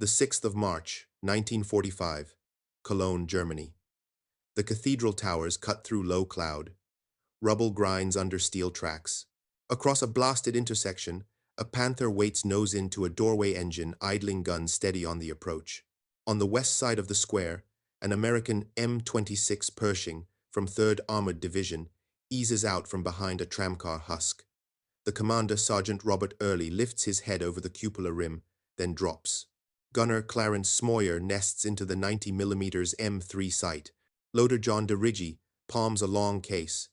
The 6th of March, 1945, Cologne, Germany. The cathedral towers cut through low cloud. Rubble grinds under steel tracks. Across a blasted intersection, a panther waits nose into a doorway engine, idling gun steady on the approach. On the west side of the square, an American M26 Pershing from 3rd Armored Division eases out from behind a tramcar husk. The commander, Sergeant Robert Early, lifts his head over the cupola rim, then drops. Gunner Clarence Smoyer nests into the 90mm M3 sight. Loader John DeRiggi palms a long case.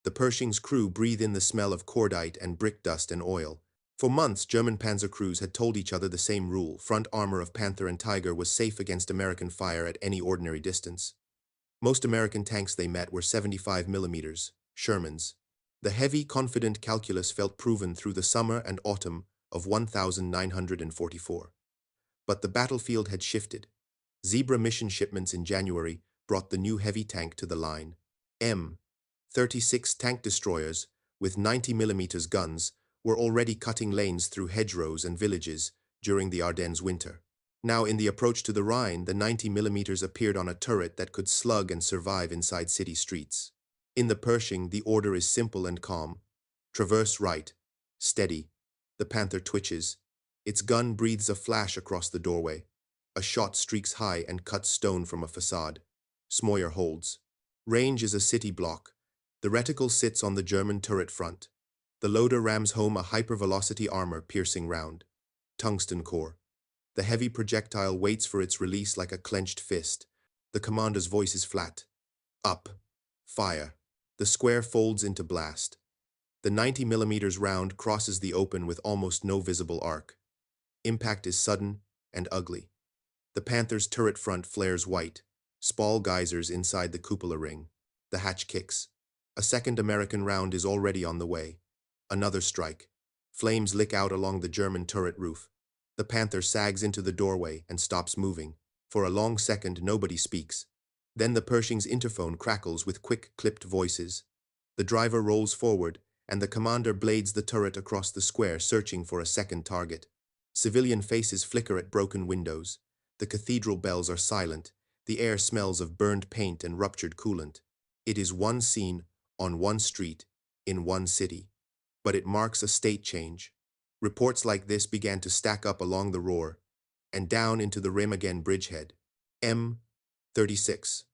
The Pershing's crew breathe in the smell of cordite and brick dust and oil. For months, German panzer crews had told each other the same rule: front armor of Panther and Tiger was safe against American fire at any ordinary distance. Most American tanks they met were 75mm, Shermans. The heavy, confident calculus felt proven through the summer and autumn of 1944. But the battlefield had shifted. Zebra mission shipments in January brought the new heavy tank to the line. M26 tank destroyers, with 90mm guns, were already cutting lanes through hedgerows and villages during the Ardennes winter. Now, in the approach to the Rhine, the 90mm appeared on a turret that could slug and survive inside city streets. In the Pershing, the order is simple and calm. Traverse right. Steady. The Panther twitches. Its gun breathes a flash across the doorway. A shot streaks high and cuts stone from a facade. Smoyer holds. Range is a city block. The reticle sits on the German turret front. The loader rams home a hypervelocity armor-piercing round. Tungsten core. The heavy projectile waits for its release like a clenched fist. The commander's voice is flat. Up. Fire. The square folds into blast. The 90mm round crosses the open with almost no visible arc. Impact is sudden and ugly. The Panther's turret front flares white, spall geysers inside the cupola ring. The hatch kicks. A second American round is already on the way. Another strike. Flames lick out along the German turret roof. The Panther sags into the doorway and stops moving. For a long second, nobody speaks. Then the Pershing's interphone crackles with quick, clipped voices. The driver rolls forward, and the commander blades the turret across the square, searching for a second target. Civilian faces flicker at broken windows. The cathedral bells are silent. The air smells of burned paint and ruptured coolant. It is one scene, on one street, in one city. But it marks a state change. Reports like this began to stack up along the Ruhr, and down into the Remagen bridgehead. M36.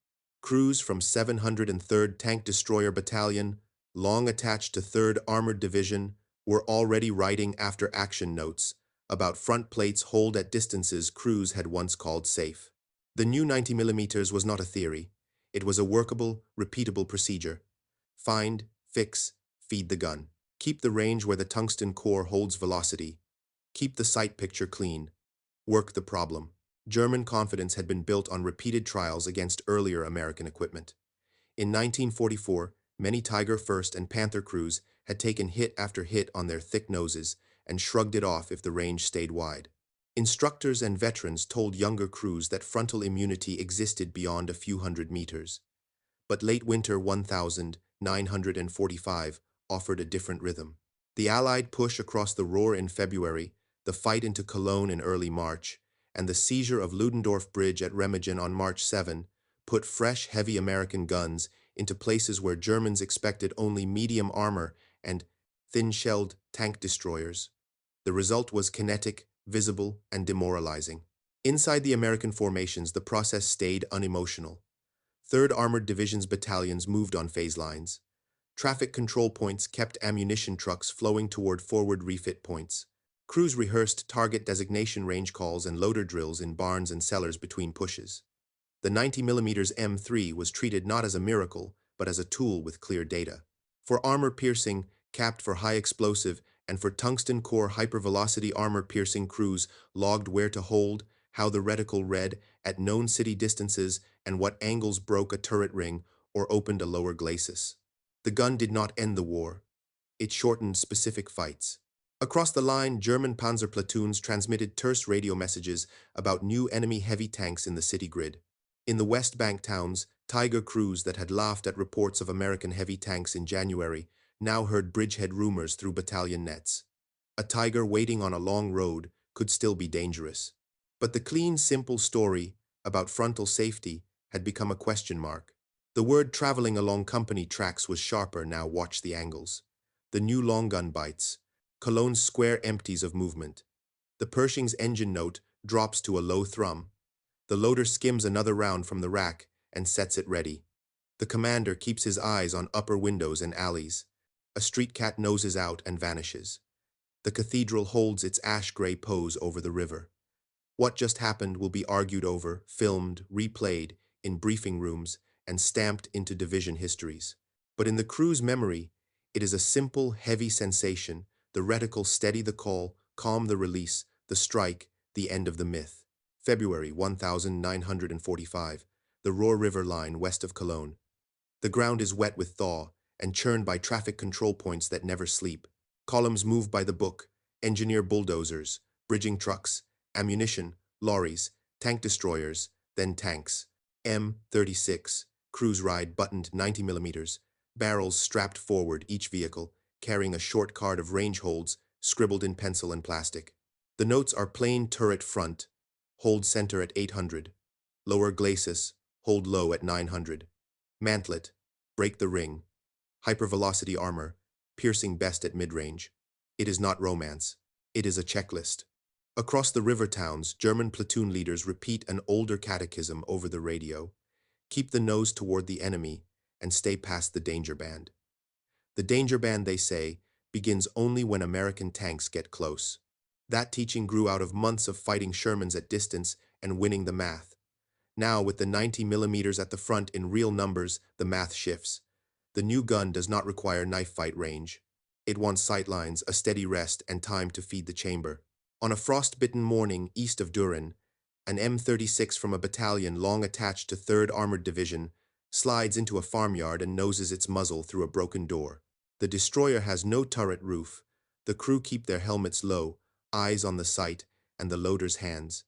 Crews from 703rd Tank Destroyer Battalion, long attached to 3rd Armored Division, were already writing after-action notes about front plates holed at distances crews had once called safe. The new 90mm was not a theory. It was a workable, repeatable procedure. Find, fix, feed the gun. Keep the range where the tungsten core holds velocity. Keep the sight picture clean. Work the problem. German confidence had been built on repeated trials against earlier American equipment. In 1944, many Tiger First and Panther crews had taken hit after hit on their thick noses and shrugged it off if the range stayed wide. Instructors and veterans told younger crews that frontal immunity existed beyond a few hundred meters. But late winter 1945 offered a different rhythm. The Allied push across the Ruhr in February, the fight into Cologne in early March, and the seizure of Ludendorff Bridge at Remagen on March 7 put fresh, heavy American guns into places where Germans expected only medium armor and thin-shelled tank destroyers. The result was kinetic, visible, and demoralizing. Inside the American formations, the process stayed unemotional. 3rd Armored Division's battalions moved on phase lines. Traffic control points kept ammunition trucks flowing toward forward refit points. Crews rehearsed target designation range calls and loader drills in barns and cellars between pushes. The 90mm M3 was treated not as a miracle, but as a tool with clear data. For armor-piercing, capped for high explosive, and for tungsten core hypervelocity armor-piercing crews logged where to hold, how the reticle read at known city distances, and what angles broke a turret ring or opened a lower glacis. The gun did not end the war. It shortened specific fights. Across the line, German panzer platoons transmitted terse radio messages about new enemy heavy tanks in the city grid. In the West Bank towns, Tiger crews that had laughed at reports of American heavy tanks in January now heard bridgehead rumors through battalion nets. A Tiger waiting on a long road could still be dangerous. But the clean, simple story about frontal safety had become a question mark. The word traveling along company tracks was sharper. Now watch the angles. The new long gun bites. Cologne's square empties of movement. The Pershing's engine note drops to a low thrum. The loader skims another round from the rack and sets it ready. The commander keeps his eyes on upper windows and alleys. A street cat noses out and vanishes. The cathedral holds its ash-gray pose over the river. What just happened will be argued over, filmed, replayed in briefing rooms, and stamped into division histories. But in the crew's memory, it is a simple, heavy sensation, the reticle steady the call, calm the release, the strike, the end of the myth. February 1945, the Rohr River line west of Cologne. The ground is wet with thaw and churned by traffic control points that never sleep. Columns move by the book, engineer bulldozers, bridging trucks, ammunition, lorries, tank destroyers, then tanks. M26, cruise ride buttoned 90 millimeters, barrels strapped forward each vehicle, carrying a short card of range holds scribbled in pencil and plastic. The notes are plain turret front, hold center at 800, lower glacis, hold low at 900. Mantlet, break the ring, hypervelocity armor, piercing best at mid-range. It is not romance. It is a checklist. Across the river towns, German platoon leaders repeat an older catechism over the radio. Keep the nose toward the enemy and stay past the danger band. The danger band, they say, begins only when American tanks get close. That teaching grew out of months of fighting Shermans at distance and winning the math. Now, with the 90 millimeters at the front in real numbers, the math shifts. The new gun does not require knife fight range. It wants sightlines, a steady rest, and time to feed the chamber. On a frost-bitten morning east of Düren, an M36 from a battalion long attached to 3rd Armored Division slides into a farmyard and noses its muzzle through a broken door. The destroyer has no turret roof. The crew keep their helmets low, eyes on the sight and the loader's hands.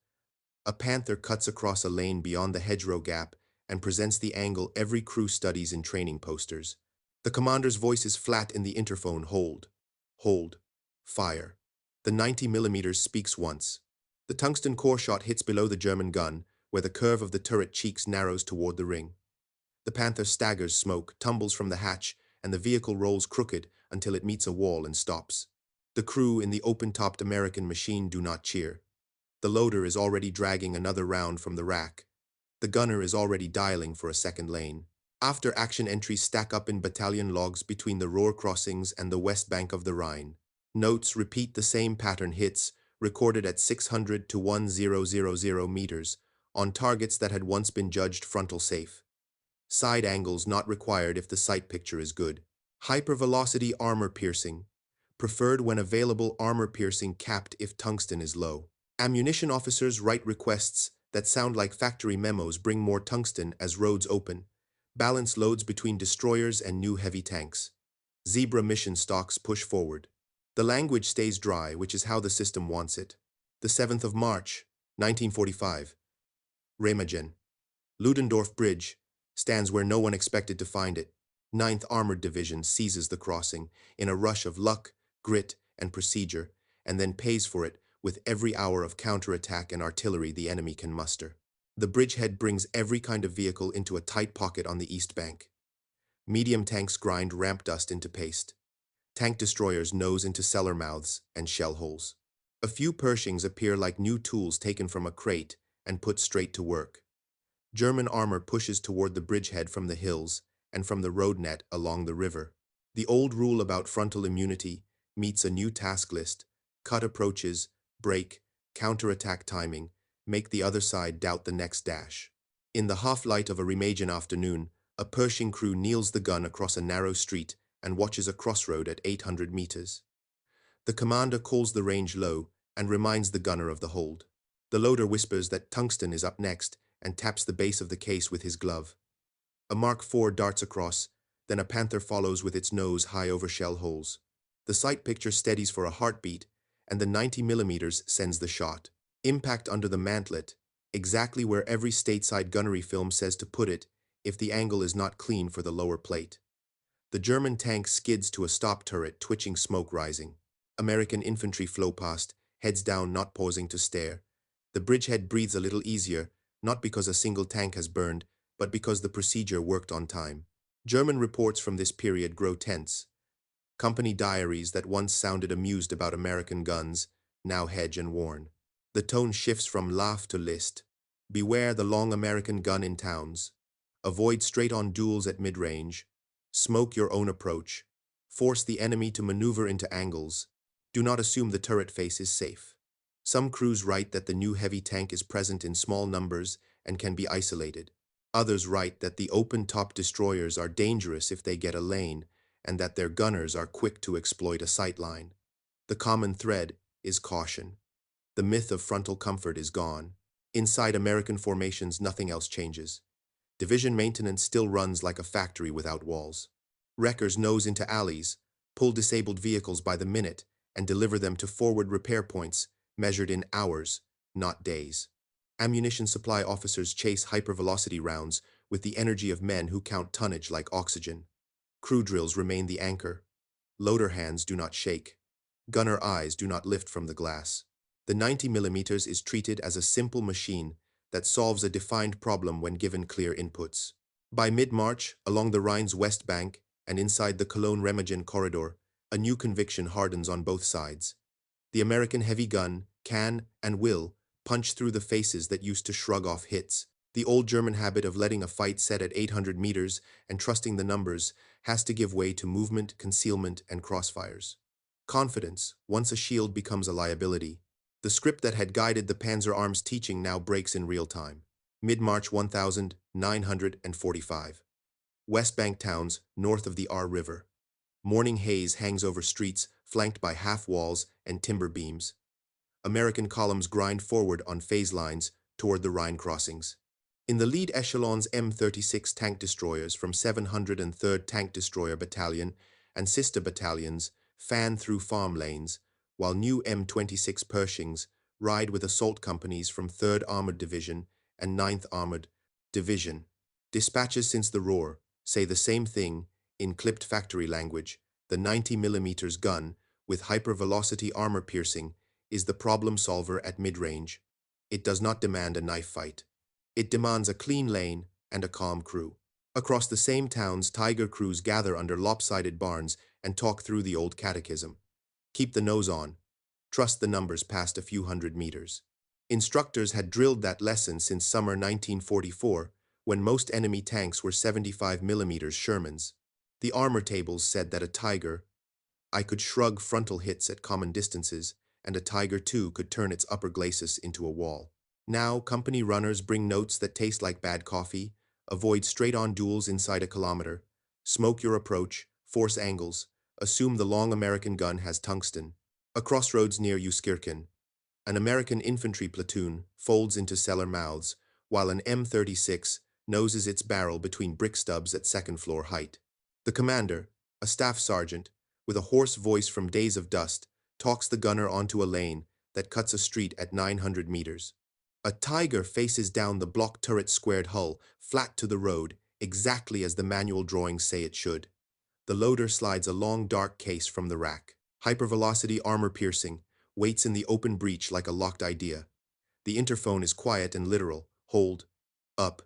A panther cuts across a lane beyond the hedgerow gap and presents the angle every crew studies in training posters. The commander's voice is flat in the interphone: hold, fire. The 90 millimeters speaks once. The tungsten core shot hits below the German gun, where the curve of the turret cheeks narrows toward the ring. The panther staggers smoke, tumbles from the hatch, and the vehicle rolls crooked until it meets a wall and stops. The crew in the open-topped American machine do not cheer. The loader is already dragging another round from the rack. The gunner is already dialing for a second lane. After-action entries stack up in battalion logs between the Ruhr crossings and the west bank of the Rhine. Notes repeat the same pattern: hits, recorded at 600 to 1000 meters, on targets that had once been judged frontal safe. Side angles not required if the sight picture is good. Hypervelocity armor piercing, preferred when available. Armor piercing capped if tungsten is low. Ammunition officers write requests that sound like factory memos: bring more tungsten as roads open. Balance loads between destroyers and new heavy tanks. Zebra mission stocks push forward. The language stays dry, which is how the system wants it. The 7th of March, 1945. Remagen. Ludendorff Bridge stands where no one expected to find it. 9th Armored Division seizes the crossing in a rush of luck, grit, and procedure, and then pays for it with every hour of counterattack and artillery the enemy can muster. The bridgehead brings every kind of vehicle into a tight pocket on the east bank. Medium tanks grind ramp dust into paste. Tank destroyers nose into cellar mouths and shell holes. A few Pershings appear like new tools taken from a crate and put straight to work. German armor pushes toward the bridgehead from the hills and from the road net along the river. The old rule about frontal immunity meets a new task list: cut approaches, break, counterattack timing, make the other side doubt the next dash. In the half-light of a Remagen afternoon, a Pershing crew kneels the gun across a narrow street and watches a crossroad at 800 meters. The commander calls the range low and reminds the gunner of the hold. The loader whispers that tungsten is up next and taps the base of the case with his glove. A Mark IV darts across, then a Panther follows with its nose high over shell holes. The sight picture steadies for a heartbeat, and the 90 millimeters sends the shot. Impact under the mantlet, exactly where every stateside gunnery film says to put it if the angle is not clean for the lower plate. The German tank skids to a stop turret, twitching smoke rising. American infantry flow past, heads down, not pausing to stare. The bridgehead breathes a little easier, not because a single tank has burned, but because the procedure worked on time. German reports from this period grow tense. Company diaries that once sounded amused about American guns now hedge and warn. The tone shifts from laugh to list. Beware the long American gun in towns. Avoid straight-on duels at mid-range. Smoke your own approach. Force the enemy to maneuver into angles. Do not assume the turret face is safe. Some crews write that the new heavy tank is present in small numbers and can be isolated. Others write that the open-top destroyers are dangerous if they get a lane, and that their gunners are quick to exploit a sightline. The common thread is caution. The myth of frontal comfort is gone. Inside American formations, nothing else changes. Division maintenance still runs like a factory without walls. Wreckers nose into alleys, pull disabled vehicles by the minute, and deliver them to forward repair points measured in hours, not days. Ammunition supply officers chase hypervelocity rounds with the energy of men who count tonnage like oxygen. Crew drills remain the anchor. Loader hands do not shake. Gunner eyes do not lift from the glass. The 90mm is treated as a simple machine that solves a defined problem when given clear inputs. By mid-March, along the Rhine's west bank and inside the Cologne-Remagen corridor, a new conviction hardens on both sides. The American heavy gun can and will punch through the faces that used to shrug off hits. The old German habit of letting a fight set at 800 meters and trusting the numbers has to give way to movement, concealment, and crossfires. Confidence, once a shield, becomes a liability. The script that had guided the Panzer Arms teaching now breaks in real time. Mid-March 1945. West Bank towns north of the Aar River. Morning haze hangs over streets flanked by half-walls and timber beams. American columns grind forward on phase lines toward the Rhine crossings. In the lead echelons, M26 tank destroyers from 703rd Tank Destroyer Battalion and sister battalions fan through farm lanes, while new M26 Pershings ride with assault companies from 3rd Armored Division and 9th Armored Division. Dispatches since the roar say the same thing in clipped factory language. The 90mm gun with hypervelocity armor piercing is the problem solver at mid-range. It does not demand a knife fight. It demands a clean lane and a calm crew. Across the same towns, Tiger crews gather under lopsided barns and talk through the old catechism. Keep the nose on. Trust the numbers past a few hundred meters. Instructors had drilled that lesson since summer 1944, when most enemy tanks were 75mm Shermans. The armor tables said that a Tiger I could shrug frontal hits at common distances, and a Tiger too could turn its upper glacis into a wall. Now, company runners bring notes that taste like bad coffee, avoid straight-on duels inside a kilometer, smoke your approach, force angles, assume the long American gun has tungsten. A crossroads near Euskirchen, an American infantry platoon folds into cellar mouths, while an M36 noses its barrel between brick stubs at second-floor height. The commander, a staff sergeant, with a hoarse voice from days of dust, talks the gunner onto a lane that cuts a street at 900 meters. A Tiger faces down the block turret squared hull, flat to the road, exactly as the manual drawings say it should. The loader slides a long dark case from the rack. Hypervelocity armor piercing, waits in the open breach like a locked idea. The interphone is quiet and literal. Hold. Up.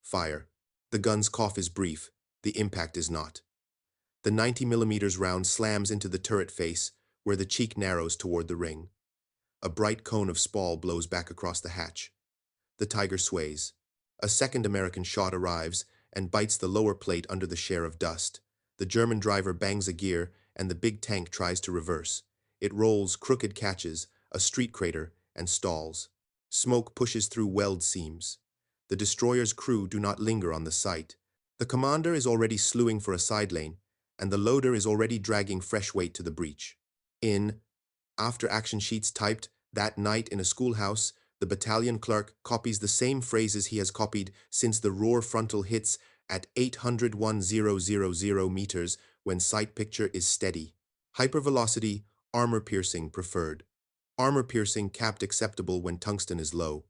Fire. The gun's cough is brief. The impact is not. The 90mm round slams into the turret face, where the cheek narrows toward the ring. A bright cone of spall blows back across the hatch. The Tiger sways. A second American shot arrives and bites the lower plate under the share of dust. The German driver bangs a gear, and the big tank tries to reverse. It rolls, crooked catches, a street crater, and stalls. Smoke pushes through weld seams. The destroyer's crew do not linger on the site. The commander is already slewing for a side lane, and the loader is already dragging fresh weight to the breach. In after-action sheets typed that night in a schoolhouse, the battalion clerk copies the same phrases he has copied since the roar frontal hits at 801,000 meters when sight picture is steady. Hypervelocity, armor piercing preferred. Armor piercing capped acceptable when tungsten is low.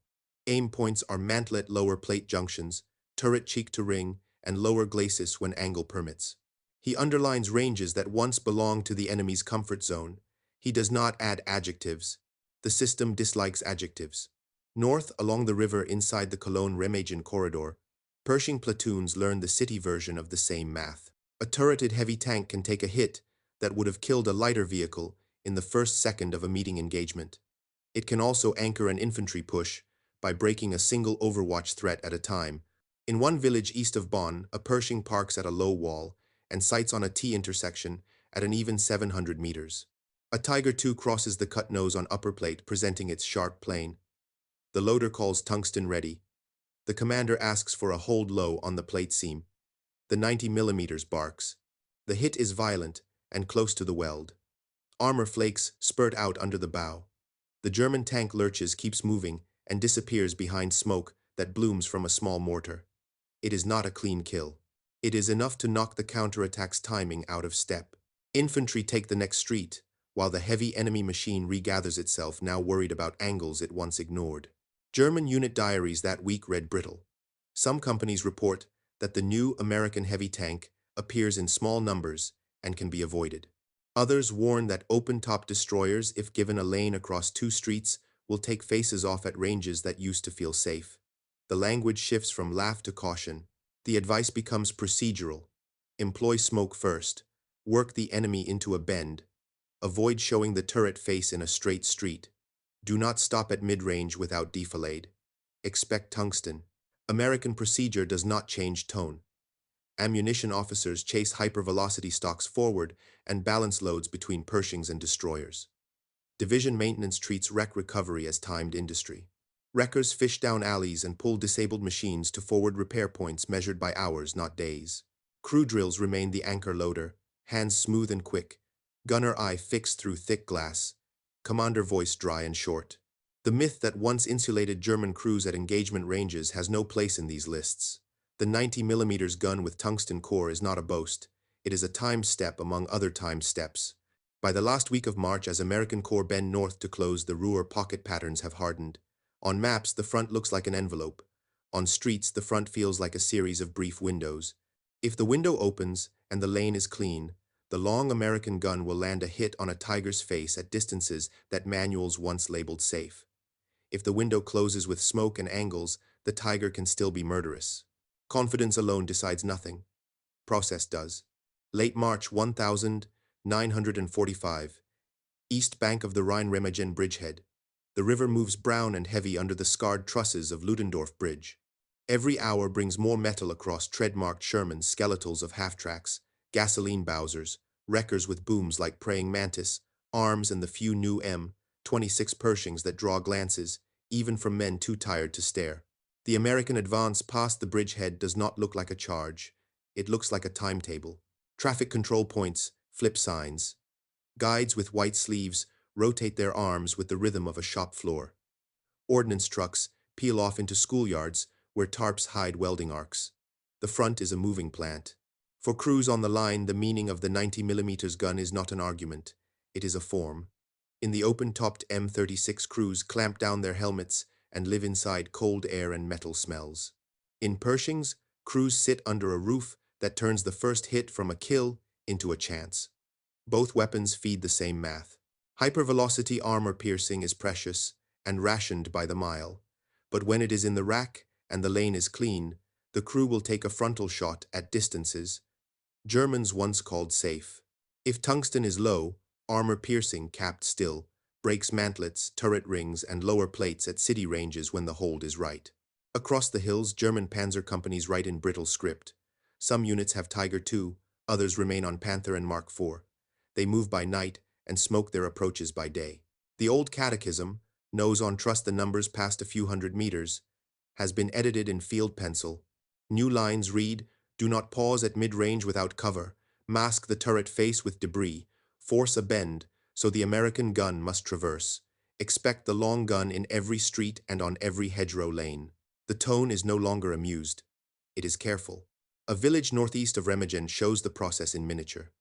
Aim points are mantlet lower plate junctions, turret cheek to ring, and lower glacis when angle permits. He underlines ranges that once belonged to the enemy's comfort zone. He does not add adjectives. The system dislikes adjectives. North, along the river inside the Cologne-Remagen corridor, Pershing platoons learn the city version of the same math. A turreted heavy tank can take a hit that would have killed a lighter vehicle in the first second of a meeting engagement. It can also anchor an infantry push by breaking a single overwatch threat at a time. In one village east of Bonn, a Pershing parks at a low wall and sights on a T intersection at an even 700 meters. A Tiger II crosses the cut nose on upper plate, presenting its sharp plane. The loader calls tungsten ready. The commander asks for a hold low on the plate seam. The 90 millimeters barks. The hit is violent and close to the weld. Armor flakes spurt out under the bow. The German tank lurches, keeps moving, and disappears behind smoke that blooms from a small mortar. It is not a clean kill. It is enough to knock the counterattack's timing out of step. Infantry take the next street, while the heavy enemy machine regathers itself, now worried about angles it once ignored. German unit diaries that week read brittle. Some companies report that the new American heavy tank appears in small numbers and can be avoided. Others warn that open-top destroyers, if given a lane across two streets, will take faces off at ranges that used to feel safe. The language shifts from laugh to caution. The advice becomes procedural. Employ smoke first. Work the enemy into a bend. Avoid showing the turret face in a straight street. Do not stop at mid-range without defilade. Expect tungsten. American procedure does not change tone. Ammunition officers chase hypervelocity stocks forward and balance loads between Pershings and destroyers. Division maintenance treats wreck recovery as timed industry. Wreckers fish down alleys and pull disabled machines to forward repair points measured by hours, not days. Crew drills remain the anchor loader, hands smooth and quick, gunner eye fixed through thick glass, commander voice dry and short. The myth that once insulated German crews at engagement ranges has no place in these lists. The 90 millimeters gun with tungsten core is not a boast. It is a timed step among other timed steps. By the last week of March, as American corps bend north to close, the Ruhr pocket patterns have hardened. On maps, the front looks like an envelope. On streets, the front feels like a series of brief windows. If the window opens and the lane is clean, the long American gun will land a hit on a tiger's face at distances that manuals once labeled safe. If the window closes with smoke and angles, the tiger can still be murderous. Confidence alone decides nothing. Process does. Late March 1945. East bank of the Rhine-Remagen bridgehead. The river moves brown and heavy under the scarred trusses of Ludendorff Bridge. Every hour brings more metal across tread-marked Shermans, skeletals of half-tracks, gasoline Bowsers, wreckers with booms like praying mantis, arms, and the few new M26 Pershings that draw glances, even from men too tired to stare. The American advance past the bridgehead does not look like a charge. It looks like a timetable. Traffic control points, flip signs. Guides with white sleeves rotate their arms with the rhythm of a shop floor. Ordnance trucks peel off into schoolyards where tarps hide welding arcs. The front is a moving plant. For crews on the line, the meaning of the 90 millimeters gun is not an argument. It is a form. In the open-topped M26, crews clamp down their helmets and live inside cold air and metal smells. In Pershings, crews sit under a roof that turns the first hit from a kill into a chance. Both weapons feed the same math. Hypervelocity armor piercing is precious and rationed by the mile, but when it is in the rack and the lane is clean, the crew will take a frontal shot at distances Germans once called safe. If tungsten is low, armor piercing, capped still, breaks mantlets, turret rings, and lower plates at city ranges when the hold is right. Across the hills, German panzer companies write in brittle script. Some units have Tiger II, others remain on Panther and Mark IV. They move by night and smoke their approaches by day. The old catechism, nose on trust the numbers past a few hundred meters, has been edited in field pencil. New lines read, do not pause at mid-range without cover, mask the turret face with debris, force a bend, so the American gun must traverse. Expect the long gun in every street and on every hedgerow lane. The tone is no longer amused. It is careful. A village northeast of Remagen shows the process in miniature.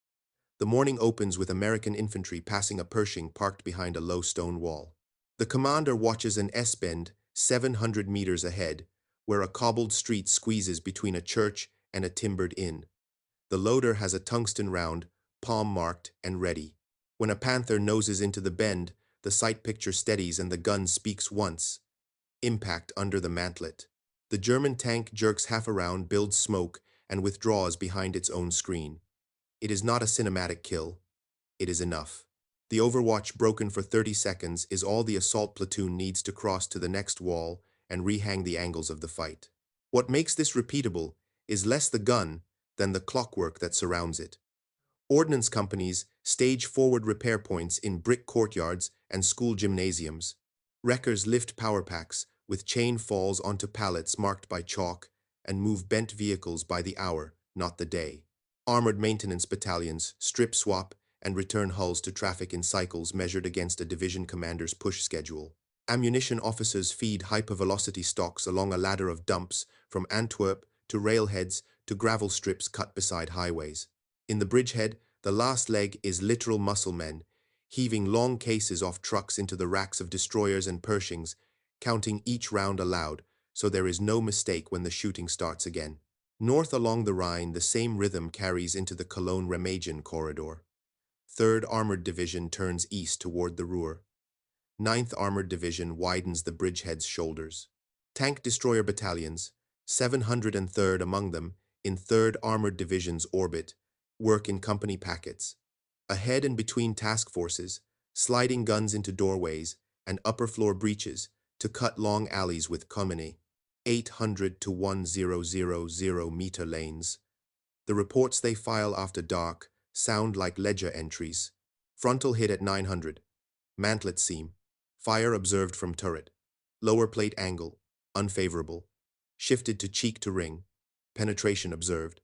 The morning opens with American infantry passing a Pershing parked behind a low stone wall. The commander watches an S-bend 700 meters ahead, where a cobbled street squeezes between a church and a timbered inn. The loader has a tungsten round, palm-marked and ready. When a Panther noses into the bend, the sight picture steadies and the gun speaks once. Impact under the mantlet. The German tank jerks half around, builds smoke, and withdraws behind its own screen. It is not a cinematic kill. It is enough. The overwatch broken for 30 seconds is all the assault platoon needs to cross to the next wall and rehang the angles of the fight. What makes this repeatable is less the gun than the clockwork that surrounds it. Ordnance companies stage forward repair points in brick courtyards and school gymnasiums. Wreckers lift power packs with chain falls onto pallets marked by chalk and move bent vehicles by the hour, not the day. Armored maintenance battalions strip swap and return hulls to traffic in cycles measured against a division commander's push schedule. Ammunition officers feed hypervelocity stocks along a ladder of dumps from Antwerp to railheads to gravel strips cut beside highways. In the bridgehead, the last leg is literal muscle men, heaving long cases off trucks into the racks of destroyers and Pershings, counting each round aloud, so there is no mistake when the shooting starts again. North along the Rhine, the same rhythm carries into the Cologne-Remagen corridor. 3rd Armored Division turns east toward the Ruhr. 9th Armored Division widens the bridgehead's shoulders. Tank destroyer battalions, 703rd among them, in 3rd Armored Division's orbit, work in company packets. Ahead and between task forces, sliding guns into doorways and upper floor breaches to cut long alleys with Komini, 800 to 1000 meter lanes. The reports they file after dark sound like ledger entries. Frontal hit at 900. Mantlet seam. Fire observed from turret. Lower plate angle. Unfavorable. Shifted to cheek to ring. Penetration observed.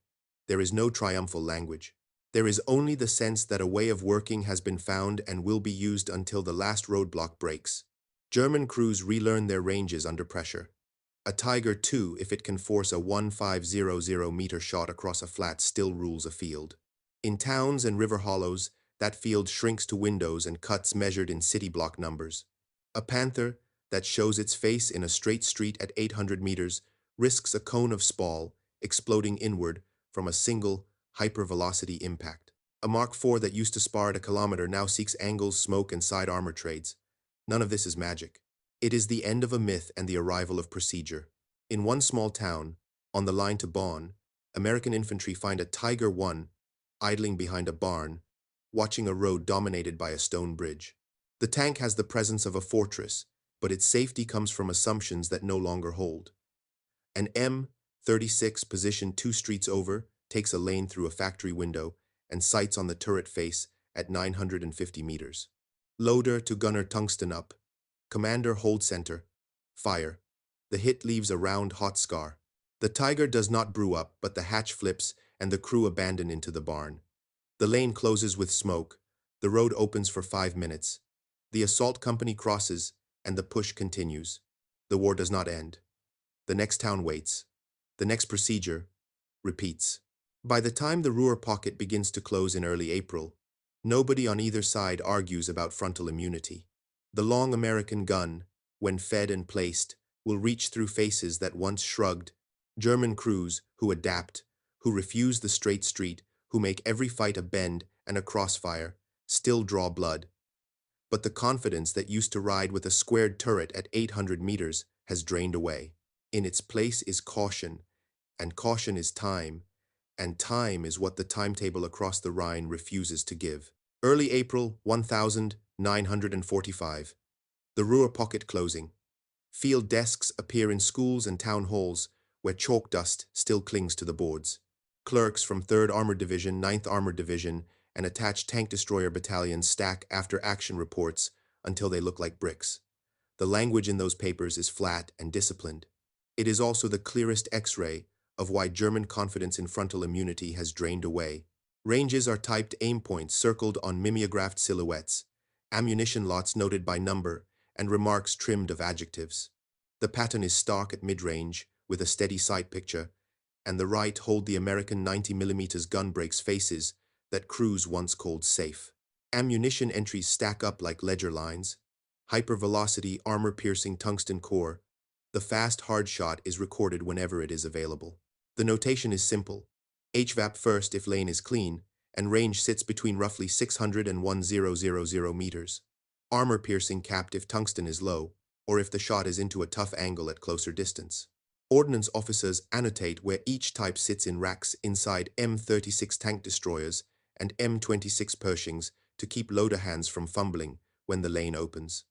There is no triumphal language. There is only the sense that a way of working has been found and will be used until the last roadblock breaks. German crews relearn their ranges under pressure. A Tiger II, if it can force a 1500-meter shot across a flat, still rules a field. In towns and river hollows, that field shrinks to windows and cuts measured in city block numbers. A Panther that shows its face in a straight street at 800 meters risks a cone of spall, exploding inward from a single hypervelocity impact. A Mark IV that used to spar at a kilometer now seeks angles, smoke, and side armor trades. None of this is magic. It is the end of a myth and the arrival of procedure. In one small town, on the line to Bonn, American infantry find a Tiger I idling behind a barn, watching a road dominated by a stone bridge. The tank has the presence of a fortress, but its safety comes from assumptions that no longer hold. An M26 positioned 2 streets over takes a lane through a factory window and sights on the turret face at 950 meters. Loader to gunner tungsten up. Commander hold center. Fire. The hit leaves a round hot scar. The Tiger does not brew up, but the hatch flips and the crew abandon into the barn. The lane closes with smoke. The road opens for 5 minutes. The assault company crosses and the push continues. The war does not end. The next town waits. The next procedure repeats. By the time the Ruhr pocket begins to close in early April, nobody on either side argues about frontal immunity. The long American gun, when fed and placed, will reach through faces that once shrugged. German crews who adapt, who refuse the straight street, who make every fight a bend and a crossfire, still draw blood. But the confidence that used to ride with a squared turret at 800 meters has drained away. In its place is caution, and caution is time, and time is what the timetable across the Rhine refuses to give. Early April 1945. The Ruhr pocket closing. Field desks appear in schools and town halls where chalk dust still clings to the boards. Clerks from 3rd Armored Division, 9th Armored Division, and attached tank destroyer battalions stack after-action reports until they look like bricks. The language in those papers is flat and disciplined. It is also the clearest X-ray of why German confidence in frontal immunity has drained away. Ranges are typed aim points circled on mimeographed silhouettes, ammunition lots noted by number, and remarks trimmed of adjectives. The pattern is stark at mid-range, with a steady sight picture, and the right hold the American 90mm gun breaks faces that crews once called safe. Ammunition entries stack up like ledger lines. Hypervelocity, armor-piercing tungsten core. The fast hard shot is recorded whenever it is available. The notation is simple. HVAP first if lane is clean, and range sits between roughly 600 and 1000 meters. Armor-piercing capped if tungsten is low. or if the shot is into a tough angle at closer distance. Ordnance officers annotate where each type sits in racks inside M36 tank destroyers and M26 Pershings to keep loader hands from fumbling when the lane opens.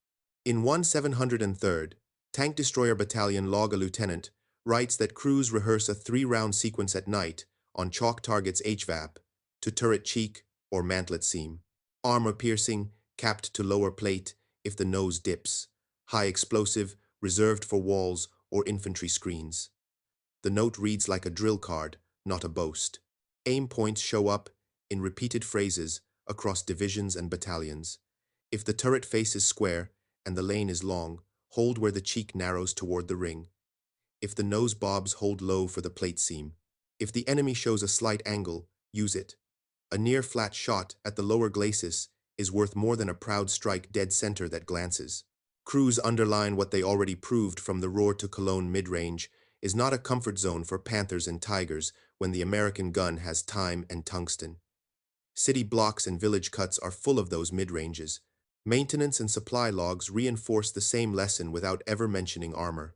In 1703rd, Tank Destroyer Battalion log a lieutenant writes that crews rehearse a 3-round sequence at night on chalk targets HVAP to turret cheek or mantlet seam. Armor piercing, capped to lower plate if the nose dips. High explosive, reserved for walls or infantry screens. The note reads like a drill card, not a boast. Aim points show up in repeated phrases across divisions and battalions. If the turret face is square and the lane is long, hold where the cheek narrows toward the ring. If the nose bobs, hold low for the plate seam. If the enemy shows a slight angle, use it. A near-flat shot at the lower glacis is worth more than a proud strike dead center that glances. Crews underline what they already proved from the Roar to Cologne mid-range is not a comfort zone for panthers and tigers when the American gun has time and tungsten. City blocks and village cuts are full of those mid-ranges. Maintenance and supply logs reinforce the same lesson without ever mentioning armor.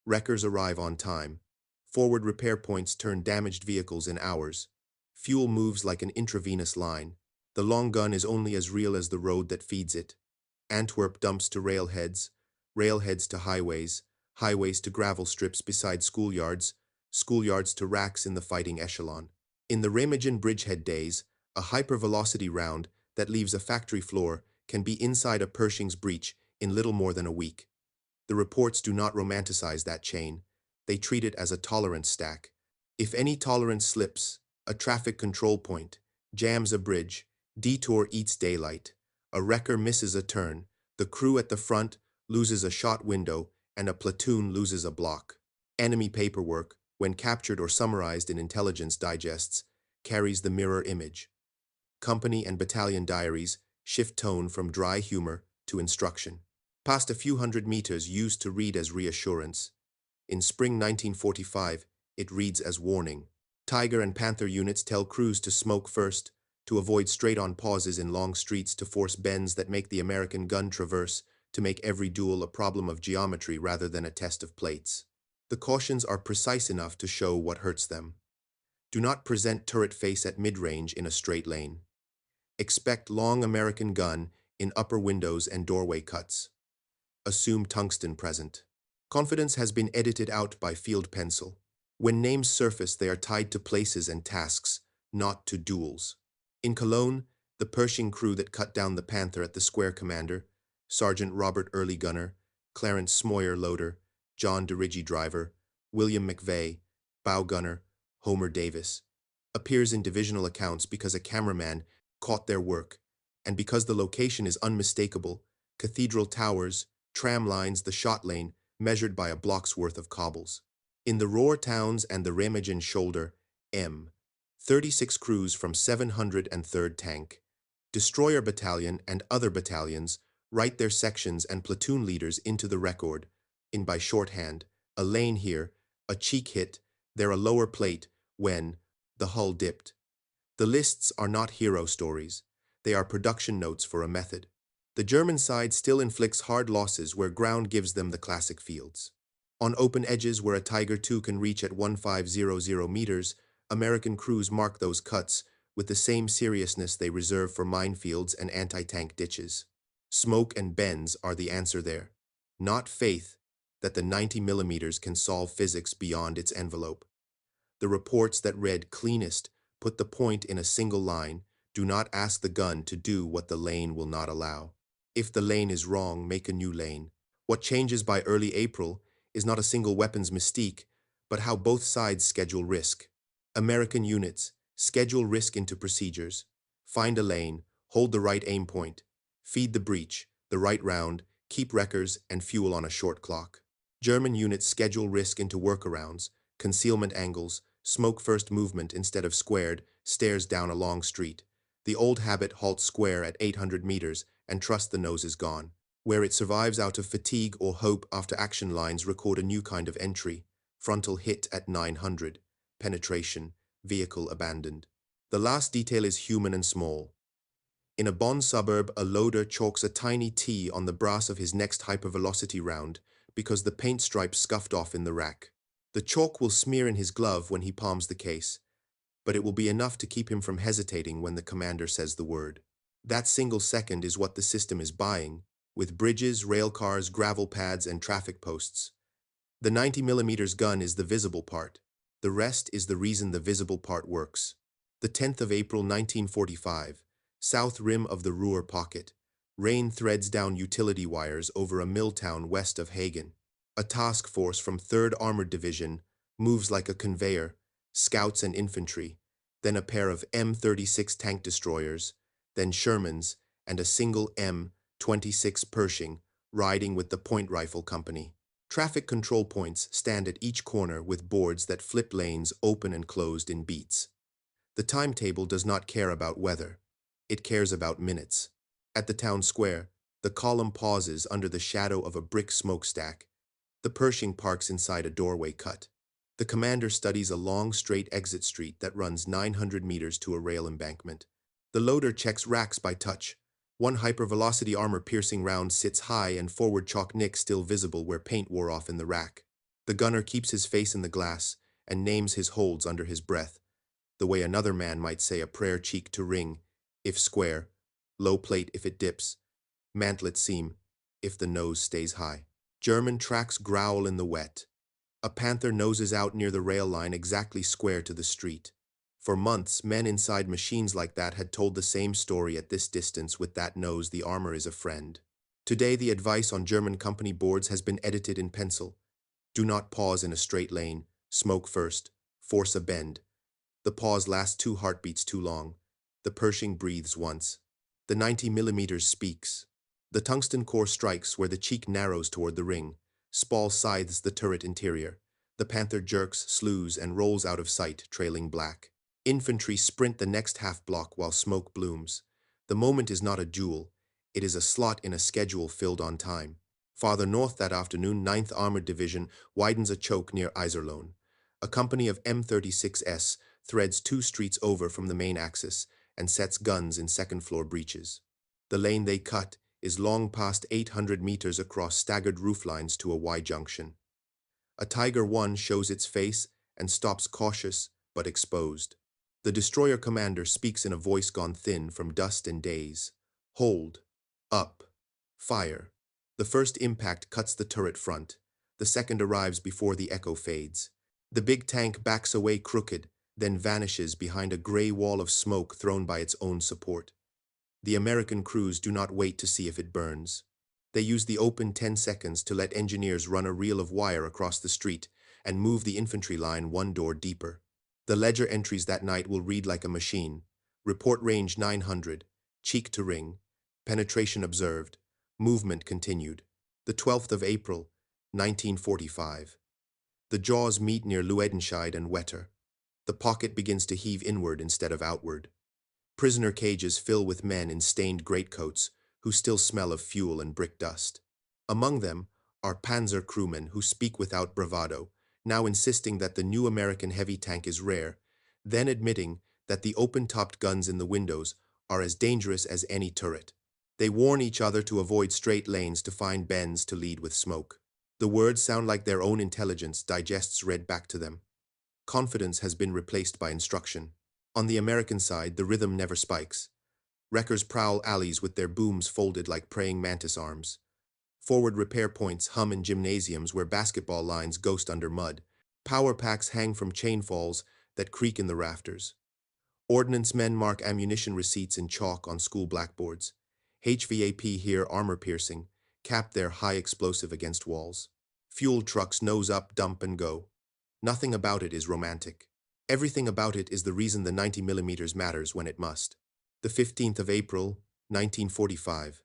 Wreckers arrive on time. Forward repair points turn damaged vehicles in hours. Fuel moves like an intravenous line. The long gun is only as real as the road that feeds it. Antwerp dumps to railheads, railheads to highways, highways to gravel strips beside schoolyards, schoolyards to racks in the fighting echelon. In the Remagen bridgehead days, a hypervelocity round that leaves a factory floor can be inside a Pershing's breech in little more than a week. The reports do not romanticize that chain. They treat it as a tolerance stack. If any tolerance slips, a traffic control point, jams a bridge, detour eats daylight, a wrecker misses a turn, the crew at the front loses a shot window, and a platoon loses a block. Enemy paperwork, when captured or summarized in intelligence digests, carries the mirror image. Company and battalion diaries shift tone from dry humor to instruction. Past a few hundred meters used to read as reassurance. In spring 1945, it reads as warning. Tiger and Panther units tell crews to smoke first, to avoid straight-on pauses in long streets, to force bends that make the American gun traverse, to make every duel a problem of geometry rather than a test of plates. The cautions are precise enough to show what hurts them. Do not present turret face at mid-range in a straight lane. Expect long American gun in upper windows and doorway cuts. Assume tungsten present. Confidence has been edited out by field pencil. When names surface, they are tied to places and tasks, not to duels. In Cologne, the Pershing crew that cut down the Panther at the Square commander, Sergeant Robert Early gunner, Clarence Smoyer loader, John DeRiggi driver, William McVeigh, bow gunner, Homer Davis, appears in divisional accounts because a cameraman caught their work, and because the location is unmistakable, cathedral towers, tram lines, the shot lane, measured by a block's worth of cobbles. In the Roar towns and the Remagen shoulder, M26 crews from 703rd Tank, Destroyer Battalion and other battalions write their sections and platoon leaders into the record, in by shorthand, a lane here, a cheek hit, there a lower plate, when the hull dipped. The lists are not hero stories. They are production notes for a method. The German side still inflicts hard losses where ground gives them the classic fields. On open edges where a Tiger II can reach at 1500 meters, American crews mark those cuts with the same seriousness they reserve for minefields and anti-tank ditches. Smoke and bends are the answer there, not faith that the 90 millimeters can solve physics beyond its envelope. The reports that read cleanest put the point in a single line, do not ask the gun to do what the lane will not allow. If the lane is wrong, make a new lane. What changes by early April is not a single weapon's mystique, but how both sides schedule risk. American units schedule risk into procedures. Find a lane, hold the right aim point, feed the breech, the right round, keep wreckers and fuel on a short clock. German units schedule risk into workarounds, concealment angles, smoke-first movement instead of squared, stairs down a long street. The old habit halts square at 800 meters and trust the nose is gone. Where it survives out of fatigue or hope after action lines record a new kind of entry. Frontal hit at 900. Penetration. Vehicle abandoned. The last detail is human and small. In a Bonn suburb, a loader chalks a tiny T on the brass of his next hypervelocity round because the paint stripe scuffed off in the rack. The chalk will smear in his glove when he palms the case, but it will be enough to keep him from hesitating when the commander says the word. That single second is what the system is buying, with bridges, rail cars, gravel pads, and traffic posts. The 90 mm gun is the visible part. The rest is the reason the visible part works. The 10th of April 1945, south rim of the Ruhr pocket. Rain threads down utility wires over a mill town west of Hagen. A task force from 3rd Armored Division moves like a conveyor, scouts and infantry, then a pair of M26 tank destroyers, then Shermans, and a single M26 Pershing riding with the Point Rifle Company. Traffic control points stand at each corner with boards that flip lanes open and closed in beats. The timetable does not care about weather. It cares about minutes. At the town square, the column pauses under the shadow of a brick smokestack. The Pershing parks inside a doorway cut. The commander studies a long, straight exit street that runs 900 meters to a rail embankment. The loader checks racks by touch. One hypervelocity armor-piercing round sits high and forward chalk nick still visible where paint wore off in the rack. The gunner keeps his face in the glass and names his holds under his breath, the way another man might say a prayer cheek to ring, if square, low plate if it dips, mantlet seam, if the nose stays high. German tracks growl in the wet. A panther noses out near the rail line exactly square to the street. For months, men inside machines like that had told the same story at this distance with that nose the armor is a friend. Today the advice on German company boards has been edited in pencil. Do not pause in a straight lane, smoke first, force a bend. The pause lasts 2 heartbeats too long. The Pershing breathes once. The 90 mm speaks. The tungsten core strikes where the cheek narrows toward the ring. Spall scythes the turret interior. The panther jerks, slews, and rolls out of sight, trailing black. Infantry sprint the next half block while smoke blooms. The moment is not a duel. It is a slot in a schedule filled on time. Farther north that afternoon, 9th Armored Division widens a choke near Iserlohn. A company of M36s threads 2 streets over from the main axis and sets guns in second-floor breaches. The lane they cut is long past 800 meters across staggered rooflines to a Y-junction. A Tiger 1 shows its face and stops cautious but exposed. The destroyer commander speaks in a voice gone thin from dust and days. Hold. Up. Fire. The first impact cuts the turret front. The second arrives before the echo fades. The big tank backs away crooked, then vanishes behind a gray wall of smoke thrown by its own support. The American crews do not wait to see if it burns. They use the open 10 seconds to let engineers run a reel of wire across the street and move the infantry line 1 door deeper. The ledger entries that night will read like a machine. Report range 900, cheek to ring, penetration observed, movement continued. The 12th of April, 1945. The jaws meet near Luedenscheid and Wetter. The pocket begins to heave inward instead of outward. Prisoner cages fill with men in stained greatcoats who still smell of fuel and brick dust. Among them are Panzer crewmen who speak without bravado, now insisting that the new American heavy tank is rare, then admitting that the open-topped guns in the windows are as dangerous as any turret. They warn each other to avoid straight lanes to find bends to lead with smoke. The words sound like their own intelligence digests read back to them. Confidence has been replaced by instruction. On the American side, the rhythm never spikes. Wreckers prowl alleys with their booms folded like praying mantis arms. Forward repair points hum in gymnasiums where basketball lines ghost under mud. Power packs hang from chain falls that creak in the rafters. Ordnance men mark ammunition receipts in chalk on school blackboards. HVAP hear armor piercing, cap their high explosive against walls. Fuel trucks nose up, dump and go. Nothing about it is romantic. Everything about it is the reason the 90 mm matters when it must. The 15th of April, 1945.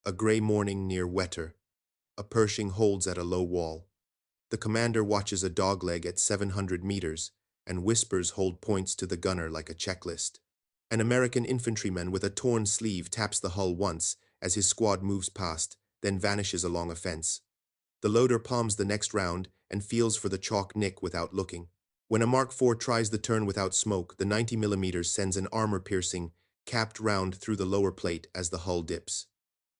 A gray morning near Wetter. A Pershing holds at a low wall. The commander watches a dogleg at 700 meters and whispers hold points to the gunner like a checklist. An American infantryman with a torn sleeve taps the hull once as his squad moves past, then vanishes along a fence. The loader palms the next round and feels for the chalk nick without looking. When a Mark IV tries the turn without smoke, the 90 mm sends an armor-piercing capped round through the lower plate as the hull dips.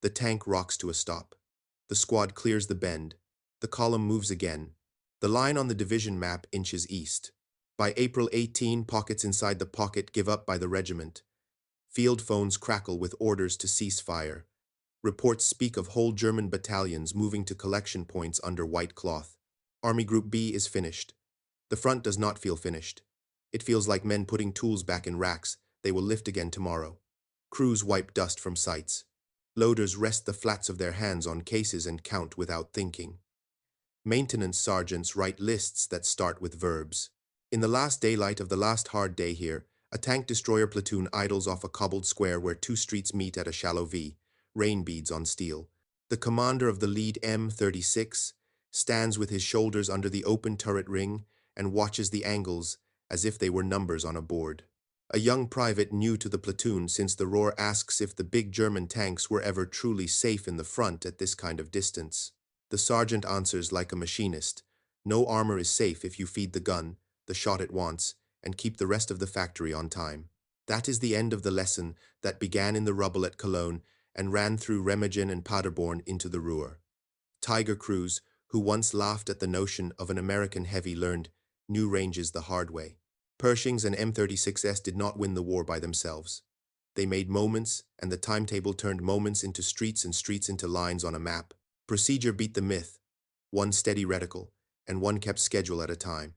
The tank rocks to a stop. The squad clears the bend. The column moves again. The line on the division map inches east. By April 18, pockets inside the pocket give up by the regiment. Field phones crackle with orders to cease fire. Reports speak of whole German battalions moving to collection points under white cloth. Army Group B is finished. The front does not feel finished. It feels like men putting tools back in racks they will lift again tomorrow. Crews wipe dust from sights. Loaders rest the flats of their hands on cases and count without thinking. Maintenance sergeants write lists that start with verbs. In the last daylight of the last hard day here, a tank destroyer platoon idles off a cobbled square where two streets meet at a shallow V, rain beads on steel. The commander of the lead M26 stands with his shoulders under the open turret ring and watches the angles as if they were numbers on a board. A young private new to the platoon since the roar asks if the big German tanks were ever truly safe in the front at this kind of distance. The sergeant answers like a machinist. No armor is safe if you feed the gun, the shot it wants, and keep the rest of the factory on time. That is the end of the lesson that began in the rubble at Cologne and ran through Remagen and Paderborn into the Ruhr. Tiger crews, who once laughed at the notion of an American heavy, learned new ranges the hard way. Pershings and M36s did not win the war by themselves. They made moments, and the timetable turned moments into streets and streets into lines on a map. Procedure beat the myth, one steady reticle, and one kept schedule at a time.